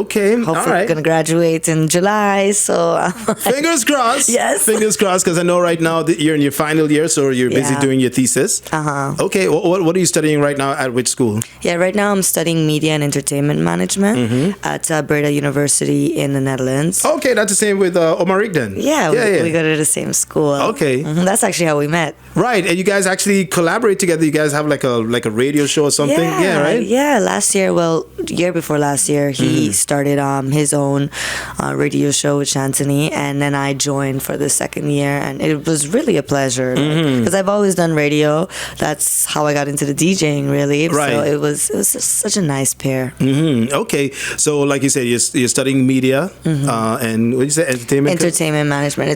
Okay, all Hopefully, right. I'm gonna graduate in July. So Fingers crossed. Yes. Fingers crossed, because I know right now that you're in your final year, so you're busy Yeah. doing your thesis. Okay, what are you studying right now at which school? Yeah, right now I'm studying media and entertainment management at Breda University in the Netherlands. Okay, that's the same with Omarik then. Yeah, we go to the same school. Okay. That's actually how we met. Right, and you guys actually collaborate together. You guys have like a radio show or something. Yeah, right. Yeah, last year, year before last year, he started his own radio show with Shantini, and then I joined for the second year, and it was really a pleasure because I've always done radio. That's how I got into the DJing, really. Right. So it was just such a nice pair. Okay, so like you said, you're studying media and what did you say, Entertainment management.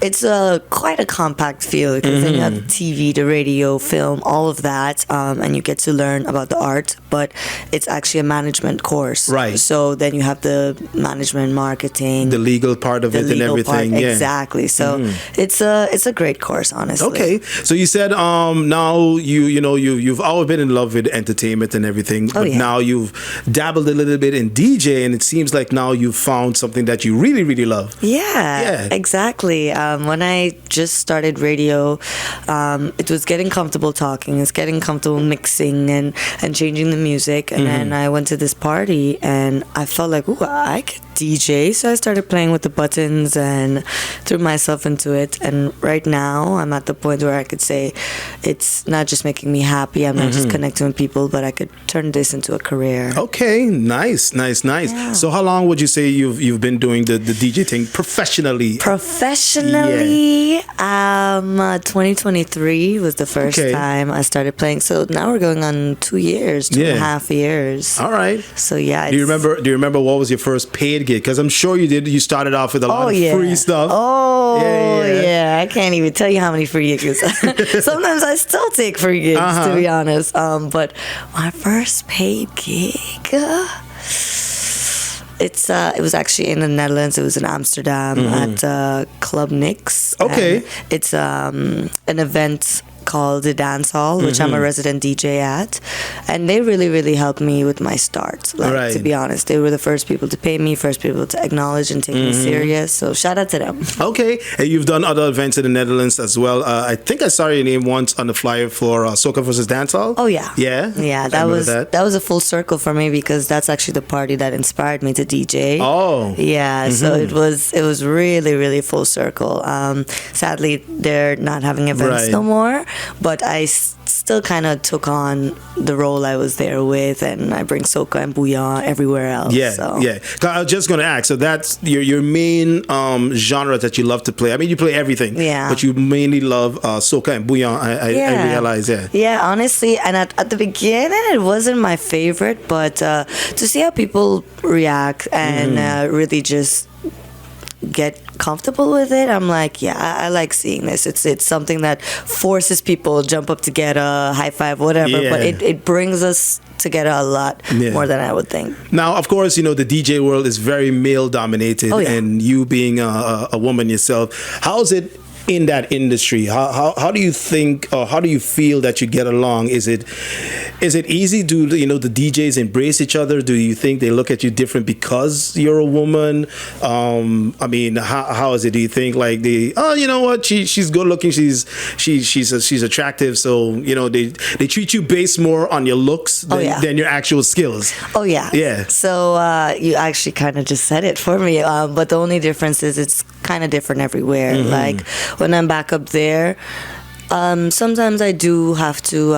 It's quite a compact field because then you have TV, the radio, film, all of that, and you get to learn about the art. But it's actually a management course, right? So then you have the management, marketing, the legal part of it, and everything. Yeah, exactly. So it's a great course, honestly. Okay, so you said now you've always been in love with entertainment and everything, but now you've dabbled a little bit in DJ, and it seems like now you've found something that you really, really love. Yeah, exactly. When I just started radio, it was getting comfortable talking, it's getting comfortable mixing and changing the music. And then I went to this party and I felt like, ooh, I could DJ. So I started playing with the buttons and threw myself into it. And right now I'm at the point where I could say it's not just making me happy, I'm not just connecting with people, but I could turn this into a career. Okay, nice. Yeah. So how long would you say you've been doing the DJ thing professionally? Professionally, 2023 was the first time I started playing. So now we're going on 2 years, 2.5 years. All right. So yeah. Do you remember what was your first paid gig? Because I'm sure you did. You started off with a lot of free stuff. I can't even tell you how many free gigs. Sometimes I still take free gigs, to be honest. But my first paid gig. It was actually in the Netherlands. It was in Amsterdam at Club Nix. Okay. And it's an event called the Dance Hall, which I'm a resident DJ at, and they really, really helped me with my start. To be honest, they were the first people to pay me, first people to acknowledge and take me serious. So shout out to them. Okay, and you've done other events in the Netherlands as well. I think I saw your name once on the flyer for Soca versus Dancehall. Oh yeah, yeah. That was a full circle for me because that's actually the party that inspired me to DJ. Oh, yeah. So it was really, really full circle. Sadly, they're not having events no more. But I still kind of took on the role I was there with, and I bring soca and bouillon everywhere else. Yeah. I was just going to ask. So that's your main genre that you love to play. I mean, you play everything. Yeah. But you mainly love soca and bouillon. I realize. Yeah. Yeah. Honestly, and at the beginning, it wasn't my favorite, but to see how people react and really just get comfortable with it, I'm like, I like seeing this. It's something that forces people to jump up together, high five, whatever. But it brings us together a lot more than I would think. Now, of course, the DJ world is very male dominated, and you being a woman yourself, how's it in that industry? How do you think, or how do you feel that you get along? Is it easy? Do the DJs embrace each other? Do you think they look at you different because you're a woman? I mean, how is it? Do you think like you know what, she's good looking, she's attractive, so they treat you based more on your looks than your actual skills? Yeah. So you actually kind of just said it for me, but the only difference is it's kind of different everywhere. Like when I'm back up there, sometimes I do have to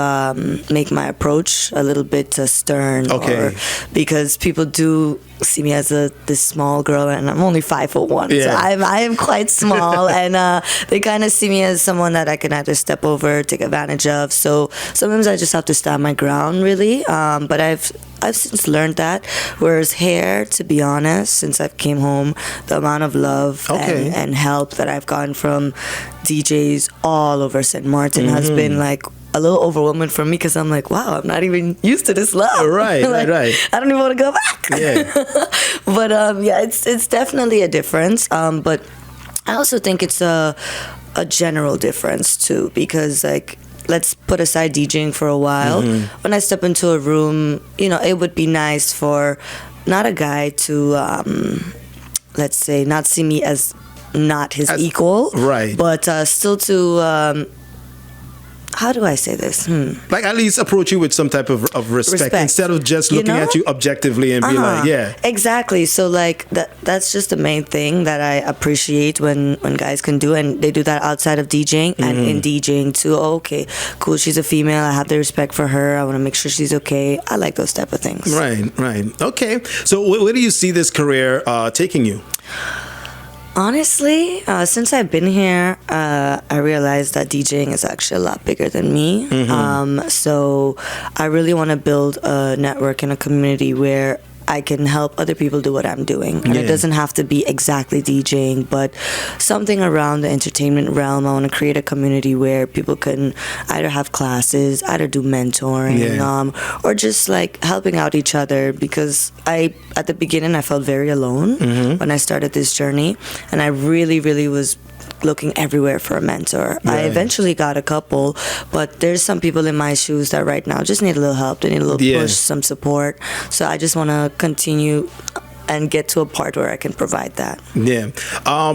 make my approach a little bit stern, because people do see me as this small girl, and I'm only 5'1", so I am quite small, and they kind of see me as someone that I can either step over, take advantage of. So sometimes I just have to stand my ground, really. But I've since learned that. Whereas hair, to be honest, since I've came home, the amount of love and help that I've gotten from DJs all over St.Maarten has been like a little overwhelming for me, because I'm like, wow, I'm not even used to this love. Right. I don't even want to go back. Yeah. But it's definitely a difference. But I also think it's a general difference too, because like let's put aside DJing for a while. When I step into a room, it would be nice for not a guy to, let's say, not see me as not his equal. Right. But still to... how do I say this? Like at least approach you with some type of respect instead of just looking at you objectively and be like, yeah. Exactly. So like that's just the main thing that I appreciate when guys can do, and they do that outside of DJing and in DJing too. Oh, okay, cool. She's a female. I have the respect for her. I want to make sure she's okay. I like those type of things. Right. Okay. So where do you see this career taking you? Honestly, since I've been here, I realized that DJing is actually a lot bigger than me. So I really want to build a network and a community where I can help other people do what I'm doing. And it doesn't have to be exactly DJing, but something around the entertainment realm. I want to create a community where people can either have classes, either do mentoring, or just like helping out each other, because at the beginning, I felt very alone when I started this journey, and I really, really was looking everywhere for a mentor. Right. I eventually got a couple, but there's some people in my shoes that right now just need a little help. They need a little push, some support. So I just want to continue and get to a part where I can provide that. Yeah.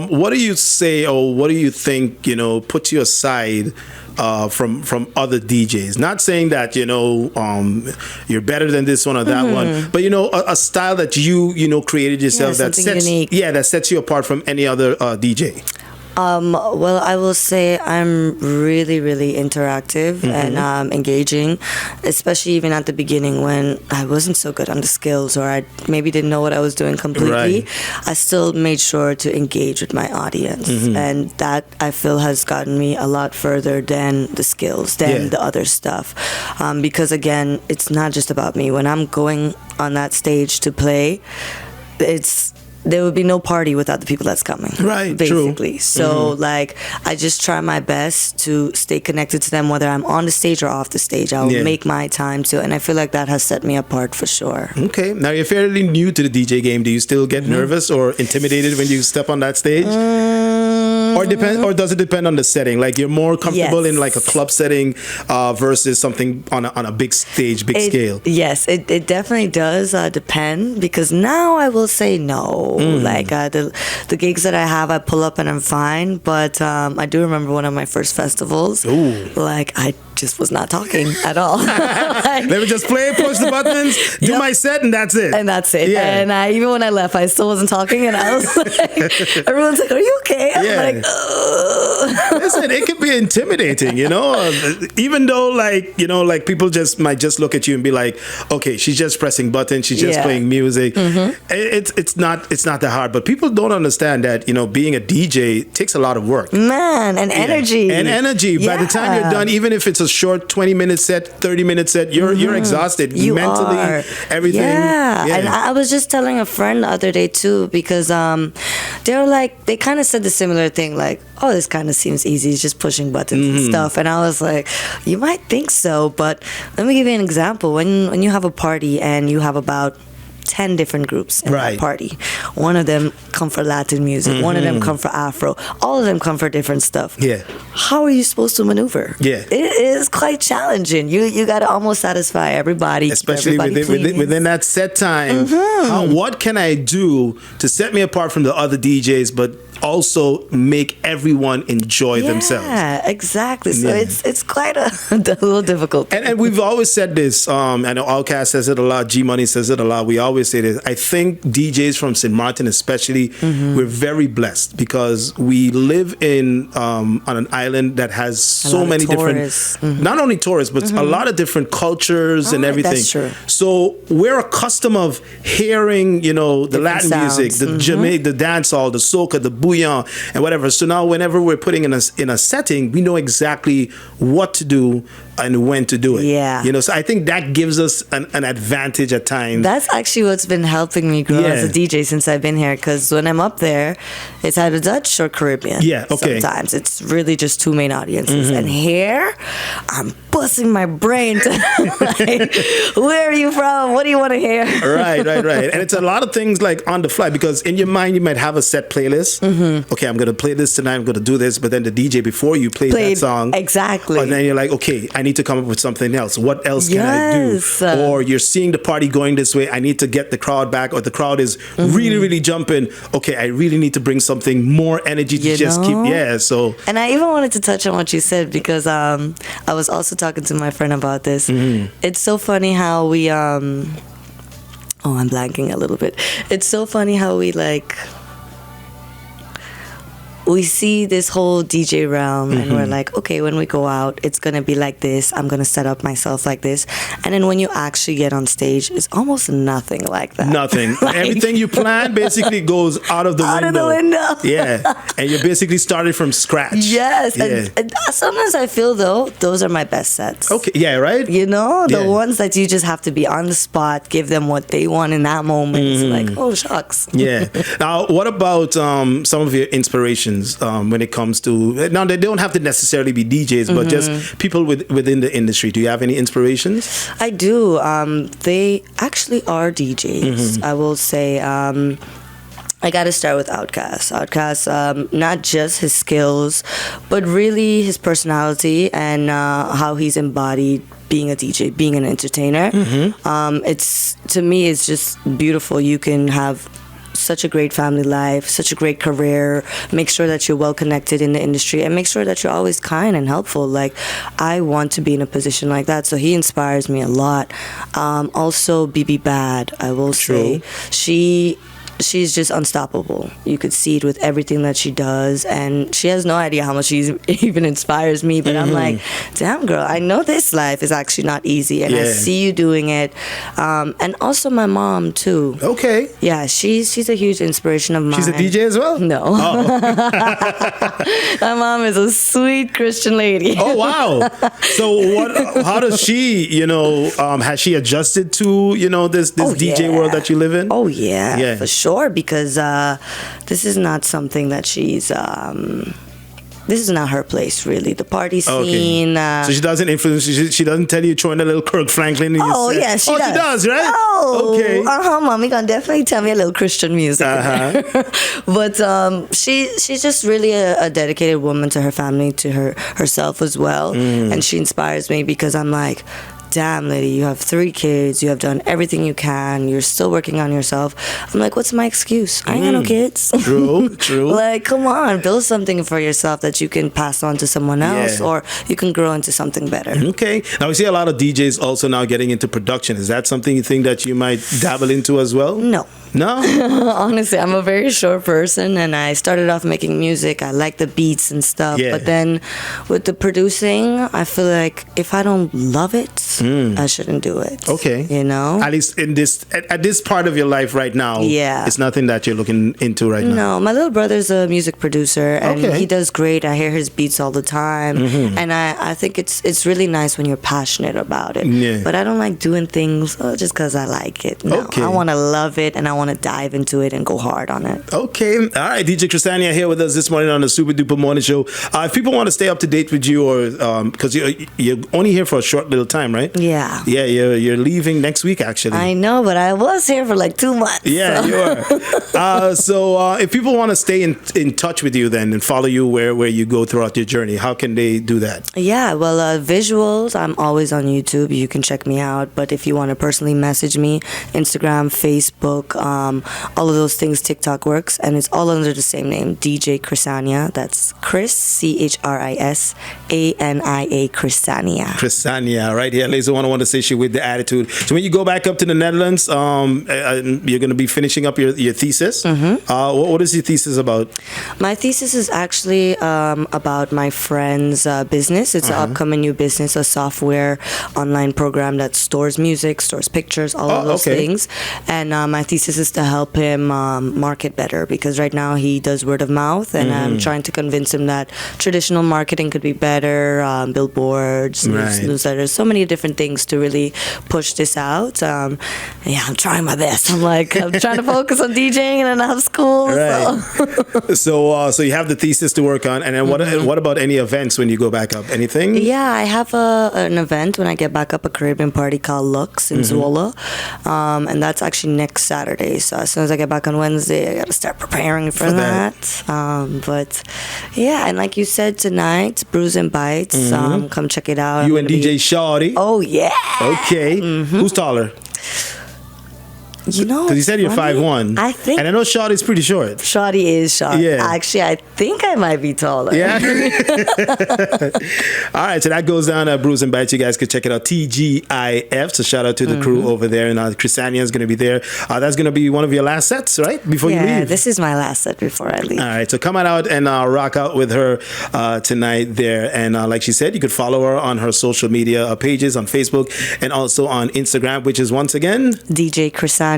What do you say, or what do you think, puts you aside from other DJs? Not saying that, you're better than this one or that one, but, a style that you created yourself that sets unique. That sets you apart from any other DJ. Well, I will say I'm really, really interactive and engaging, especially even at the beginning when I wasn't so good on the skills, or I maybe didn't know what I was doing completely. Right. I still made sure to engage with my audience, and that I feel has gotten me a lot further than the skills, than the other stuff. Because again, it's not just about me. When I'm going on that stage to play, there would be no party without the people that's coming. Right, basically. True. So, like, I just try my best to stay connected to them, whether I'm on the stage or off the stage. I'll make my time to, and I feel like that has set me apart for sure. Okay. Now, you're fairly new to the DJ game. Do you still get nervous or intimidated when you step on that stage? Or does it depend on the setting? Like, you're more comfortable in like a club setting versus something on a big stage, scale? Yes, it definitely does depend, because now I will say no. Like the gigs that I have, I pull up and I'm fine. But I do remember one of my first festivals. Like, I just was not talking at all. Like, let me just play, push the buttons, do my set, and that's it. And that's it. Yeah. And even when I left, I still wasn't talking, and I was like, everyone's like, "Are you okay?" I'm like, ugh. Listen, it can be intimidating, even though like people might just look at you and be like, okay, she's just pressing buttons, she's just playing music. It's not that hard, but people don't understand that being a DJ takes a lot of work, man, and energy. By the time you're done, even if it's a short 20-minute set, 30-minute set, you're exhausted mentally, everything. And I was just telling a friend the other day too, because they kind of said the similar thing, like, oh, this kind of seems easy, it's just pushing buttons and stuff. And I was like, you might think so, but let me give you an example. When you have a party and you have about 10 different groups in that party. One of them come for Latin music. One of them come for Afro. All of them come for different stuff. Yeah. How are you supposed to maneuver? Yeah. It is quite challenging. You got to almost satisfy everybody. Especially within that set time. What can I do to set me apart from the other DJs, but also make everyone enjoy themselves? Yeah, exactly. So it's quite a little difficult. And we've always said this. I know Outkast says it a lot. G Money says it a lot. We always say this. I think DJs from St.Maarten especially, we're very blessed because we live on an island that has so many different, not only tourists, but a lot of different cultures and everything. That's true. So we're accustomed of hearing, the different Latin sounds. Music, the Jamaican, the dancehall, the soca, the bouillon, and whatever. So now whenever we're putting in a setting, we know exactly what to do and when to do it. Yeah. You know, so I think that gives us an advantage at times. That's actually what's been helping me grow as a DJ since I've been here. Because when I'm up there, it's either Dutch or Caribbean. Yeah, okay. Sometimes it's really just two main audiences. And here, I'm busting my brain to like, where are you from? What do you want to hear? Right. And it's a lot of things like on the fly, because in your mind you might have a set playlist. Okay, I'm going to play this tonight, I'm going to do this, but then the DJ before you played that song. Exactly. And then you're like, okay, I need to come up with something else. What else can I do? Or you're seeing the party going this way, I need to get the crowd back, or the crowd is really, really jumping. Okay, I really need to bring something more energy to just keep, so. And I even wanted to touch on what you said, because I was also talking to my friend about this. It's so funny how we, I'm blanking a little bit. It's so funny how we see this whole DJ realm and we're like, okay, when we go out, it's going to be like this. I'm going to set up myself like this. And then when you actually get on stage, it's almost nothing like that. Nothing. Everything you plan basically goes out of the window. Out of the window. Yeah. And you basically started from scratch. Yes. Yeah. And sometimes I feel, though, those are my best sets. Okay. Yeah, right? You know, the ones that you just have to be on the spot, give them what they want in that moment. It's like, oh, shucks. Yeah. Now, what about some of your inspirations? When it comes to, now they don't have to necessarily be DJs, but just people within the industry. Do you have any inspirations? I do. They actually are DJs. I will say. I got to start with Outkast. Outkast, not just his skills, but really his personality and how he's embodied being a DJ, being an entertainer. To me, it's just beautiful. You can have such a great family life, such a great career, make sure that you're well connected in the industry, and make sure that you're always kind and helpful. Like, I want to be in a position like that, so he inspires me a lot. Also, BB Bad, I will say. She's just unstoppable. You could see it with everything that she does, and she has no idea how much she even inspires me, but I'm like, damn girl, I know this life is actually not easy, and I see you doing it. And also my mom too. Okay. Yeah, she's a huge inspiration of mine. She's a DJ as well? No. My mom is a sweet Christian lady. Oh wow. So how does she, has she adjusted to, this DJ world that you live in? Oh yeah. For sure. Because this is not something that she's. This is not her place, really. The party scene. So she doesn't influence. She doesn't tell you throwing a little Kirk Franklin in your set. Yeah, she does. She does, right? Oh, okay. Mommy gonna definitely tell me a little Christian music. But she's just really a dedicated woman to her family, to herself as well, and she inspires me because I'm like, damn, lady, you have 3 kids, you have done everything you can, you're still working on yourself. I'm like, what's my excuse? I ain't got no kids. True. Like, come on, build something for yourself that you can pass on to someone else, or you can grow into something better. Okay. Now, we see a lot of DJs also now getting into production. Is that something you think that you might dabble into as well? No. Honestly, I'm a very short person, and I started off making music. I like the beats and stuff, but then with the producing, I feel like if I don't love it, I shouldn't do it. Okay. At least at this part of your life right now, it's nothing that you're looking into right now. No, my little brother's a music producer, and he does great. I hear his beats all the time, and I think it's really nice when you're passionate about it. But I don't like doing things just because I like it. No, I want to love it, and I want to dive into it and go hard on it. Okay. All right. DJ Chrisania here with us this morning on the Super Duper Morning Show. If people want to stay up to date with you, or because you're only here for a short little time, right? Yeah. Yeah, you're leaving next week, actually. I know, but I was here for like 2 months. Yeah, you are. So if people want to stay in touch with you then and follow you where you go throughout your journey, how can they do that? Yeah, well, visuals, I'm always on YouTube. You can check me out. But if you want to personally message me, Instagram, Facebook, all of those things, TikTok works. And it's all under the same name, DJ Chrisania. That's Chris, Chrisania, Chrisania. Chrisania, right here. laser one. I want to say she with the attitude. So when you go back up to the Netherlands, you're going to be finishing up your thesis. What is your thesis about? My thesis is actually about my friend's business. It's an upcoming new business, a software online program that stores music, stores pictures, all of those things. And my thesis is to help him market better, because right now he does word of mouth, and I'm trying to convince him that traditional marketing could be better, billboards, newsletters, so many different things to really push this out. I'm trying my best. I'm trying to focus on DJing, and then I have school. Right. So you have the thesis to work on, and then what about any events when you go back up? Anything? Yeah, I have an event when I get back up, a Caribbean party called Lux in Zwolle, and that's actually next Saturday. So as soon as I get back on Wednesday, I got to start preparing for that. But yeah, and like you said tonight, Brews and Bites. Come check it out. You and DJ Shawty. Oh yeah. Okay. Who's taller? You know, because you said you're 5'1". I think, and I know Shawty's pretty short. Shawty is short. Yeah. Actually, I think I might be taller. Yeah. All right, so that goes down at Brews and Bites. You guys can check it out. TGIF. So shout out to the crew over there, and Chrisania is going to be there. That's going to be one of your last sets, right? Before you leave. Yeah, this is my last set before I leave. All right, so come on out and rock out with her tonight there. And like she said, you could follow her on her social media pages on Facebook and also on Instagram, which is once again DJ Chrisania. Chrisania.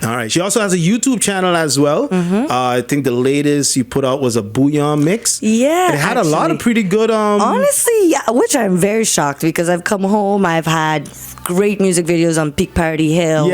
All right. She also has a YouTube channel as well. I think the latest you put out was a bouillon mix. Yeah. It had a lot of pretty good. Honestly, yeah, which I'm very shocked, because I've come home, I've had great music videos on Peak Party Hill,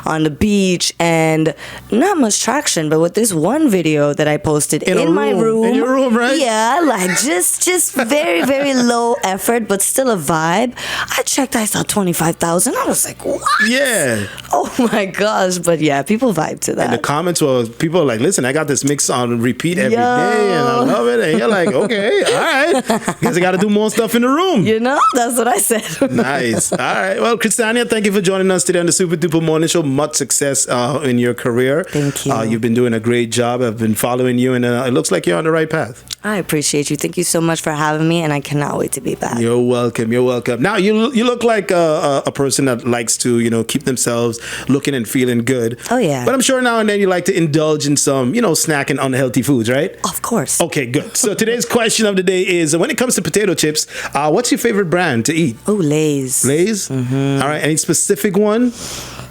on the beach, and not much traction. But with this one video that I posted in my room, in your room, right? Yeah, just very, very low effort, but still a vibe. I checked, I saw 25,000. I was like, what? Yeah. Oh my gosh! But yeah, people vibe to that. And the comments were, people were like, "Listen, I got this mix on repeat every day, and I love it." And you're like, "Okay, all right. Guess I got to do more stuff in the room." You know, that's what I said. Nice. All right. Well, Chrisania, thank you for joining us today on the Super Duper Morning Show. Much success in your career. Thank you. You've been doing a great job. I've been following you, and it looks like you're on the right path. I appreciate you. Thank you so much for having me, and I cannot wait to be back. You're welcome. You're welcome. Now, you look like a person that likes to, keep themselves looking and feeling good. Oh, yeah. But I'm sure now and then you like to indulge in some, snacking unhealthy foods, right? Of course. Okay, good. So today's question of the day is, when it comes to potato chips, what's your favorite brand to eat? Oh, Lay's. Lay's? All right. Any specific one?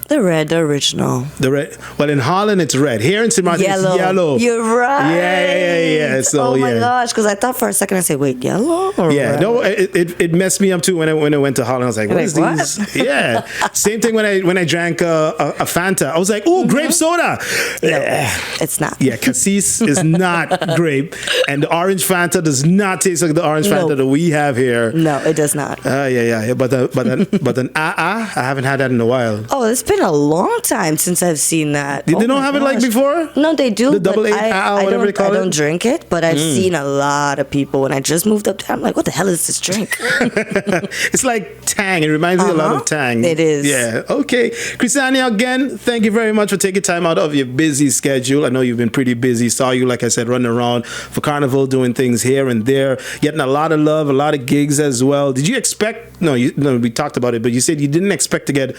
The red, the original. The red. Well, in Holland, it's red. Here in St.Maarten, it's yellow. You're right. Yeah. So, oh my gosh, because I thought for a second, I said, wait, yellow or red? No, it messed me up too when I went to Holland. I was like, what is these? Yeah. Same thing when I drank a Fanta. I was like, ooh, grape soda. No, it's not. Yeah, Cassis is not grape. And the orange Fanta does not taste like the orange Fanta that we have here. No, it does not. Yeah. But an I haven't had that in a while. Oh, it's been a long time since I've seen that. Did they not have it like before? No, they do. The double A, whatever they call it? I don't drink it, but I've seen a lot of people. When I just moved up there, I'm like, what the hell is this drink? It's like Tang. It reminds me a lot of Tang. It is. Yeah. Okay. Chrisania, again, thank you very much for taking time out of your busy schedule. I know you've been pretty busy. Saw you, like I said, running around for Carnival, doing things here and there, getting a lot of love, a lot of gigs as well. Did you expect? No, we talked about it, but you said you didn't expect to get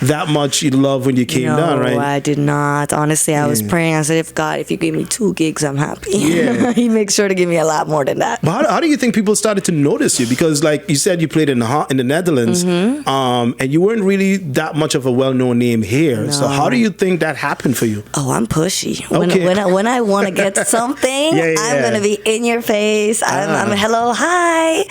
that much love when you came down, right? No, I did not. Honestly, I was praying. I said, if you give me 2 gigs, I'm happy. Yeah. He makes sure to give me a lot more than that. But how do you think people started to notice you? Because like you said, you played in the Netherlands, and you weren't really that much of a well-known name here. No. So how do you think that happened for you? Oh, I'm pushy. When I want to get something, I'm going to be in your face. I'm hello, hi.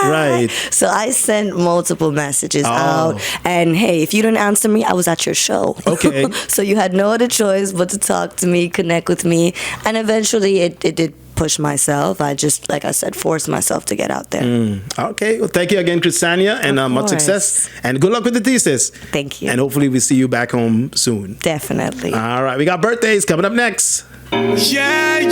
Right. So I sent multiple messages out. And hey, if you didn't answer me, I was at your show. Okay. So you had no other choice but to talk to me, connect with me. And eventually it did push myself. I just, like I said, forced myself to get out there. Okay. Well, thank you again, Chrisania, and much success. And good luck with the thesis. Thank you. And hopefully we see you back home soon. Definitely. All right. We got birthdays coming up next. Yeah.